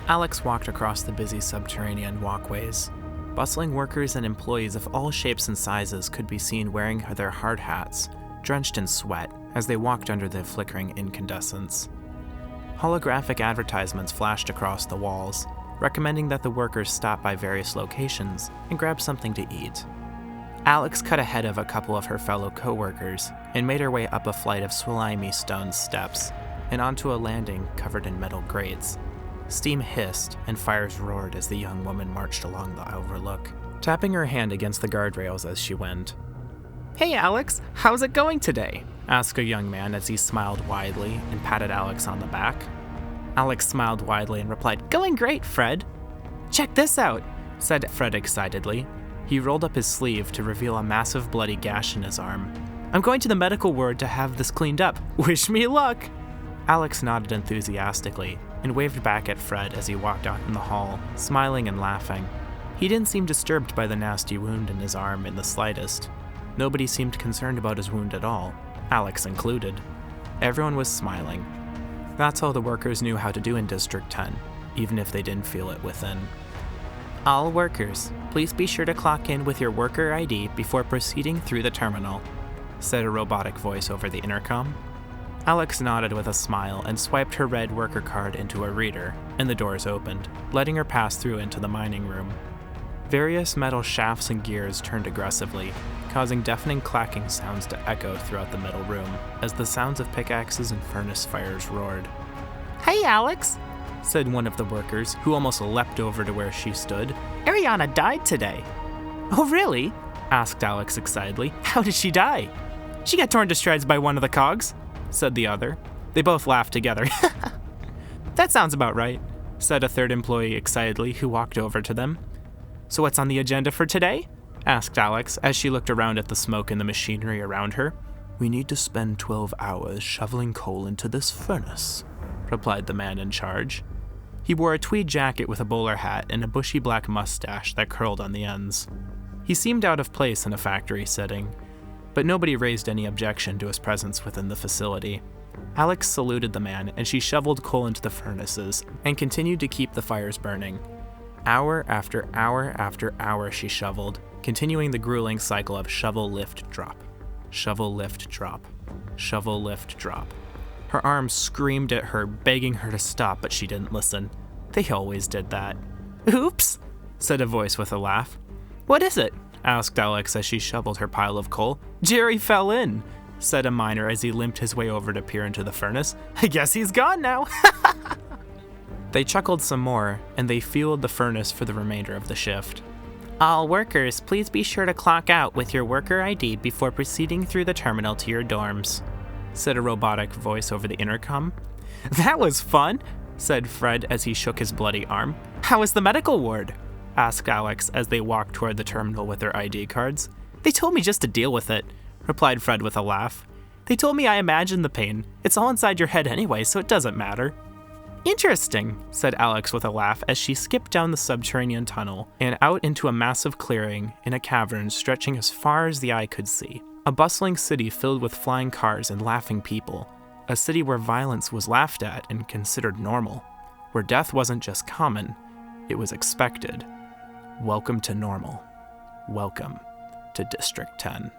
Alex walked across the busy subterranean walkways. Bustling workers and employees of all shapes and sizes could be seen wearing their hard hats, drenched in sweat, as they walked under the flickering incandescence. Holographic advertisements flashed across the walls, recommending that the workers stop by various locations and grab something to eat. Alex cut ahead of a couple of her fellow co-workers and made her way up a flight of slimy stone steps and onto a landing covered in metal grates. Steam hissed and fires roared as the young woman marched along the overlook, tapping her hand against the guardrails as she went. "Hey Alex, how's it going today?" asked a young man as he smiled widely and patted Alex on the back. Alex smiled widely and replied, "Going great, Fred." "Check this out," said Fred excitedly. He rolled up his sleeve to reveal a massive bloody gash in his arm. "I'm going to the medical ward to have this cleaned up. Wish me luck." Alex nodded enthusiastically and waved back at Fred as he walked out in the hall, smiling and laughing. He didn't seem disturbed by the nasty wound in his arm in the slightest. Nobody seemed concerned about his wound at all, Alex included. Everyone was smiling. That's all the workers knew how to do in District 10, even if they didn't feel it within. "All workers, please be sure to clock in with your worker ID before proceeding through the terminal," said a robotic voice over the intercom. Alex nodded with a smile and swiped her red worker card into a reader, and the doors opened, letting her pass through into the mining room. Various metal shafts and gears turned aggressively, causing deafening clacking sounds to echo throughout the metal room as the sounds of pickaxes and furnace fires roared. "Hey, Alex," said one of the workers, who almost leapt over to where she stood. "Ariana died today." "Oh, really?" asked Alex excitedly. "How did she die?" "She got torn to shreds by one of the cogs," said the other. They both laughed together. "That sounds about right," said a third employee excitedly, who walked over to them. "So what's on the agenda for today?" asked Alex as she looked around at the smoke and the machinery around her. "We need to spend 12 hours shoveling coal into this furnace," replied the man in charge. He wore a tweed jacket with a bowler hat and a bushy black mustache that curled on the ends. He seemed out of place in a factory setting, but nobody raised any objection to his presence within the facility. Alex saluted the man, and she shoveled coal into the furnaces and continued to keep the fires burning. Hour after hour after hour she shoveled, continuing the grueling cycle of shovel, lift, drop. Shovel, lift, drop. Shovel, lift, drop. Her arms screamed at her, begging her to stop, but she didn't listen. They always did that. "Oops," said a voice with a laugh. "What is it?" asked Alex as she shoveled her pile of coal. "Jerry fell in," said a miner as he limped his way over to peer into the furnace. "I guess he's gone now." They chuckled some more, and they fueled the furnace for the remainder of the shift. "All workers, please be sure to clock out with your worker ID before proceeding through the terminal to your dorms," said a robotic voice over the intercom. "That was fun," said Fred as he shook his bloody arm. "How was the medical ward?" asked Alex as they walked toward the terminal with their ID cards. "They told me just to deal with it," replied Fred with a laugh. "They told me I imagined the pain. It's all inside your head anyway, so it doesn't matter." "Interesting," said Alex with a laugh as she skipped down the subterranean tunnel and out into a massive clearing in a cavern stretching as far as the eye could see. A bustling city filled with flying cars and laughing people. A city where violence was laughed at and considered normal. Where death wasn't just common, it was expected. Welcome to normal. Welcome to District 10.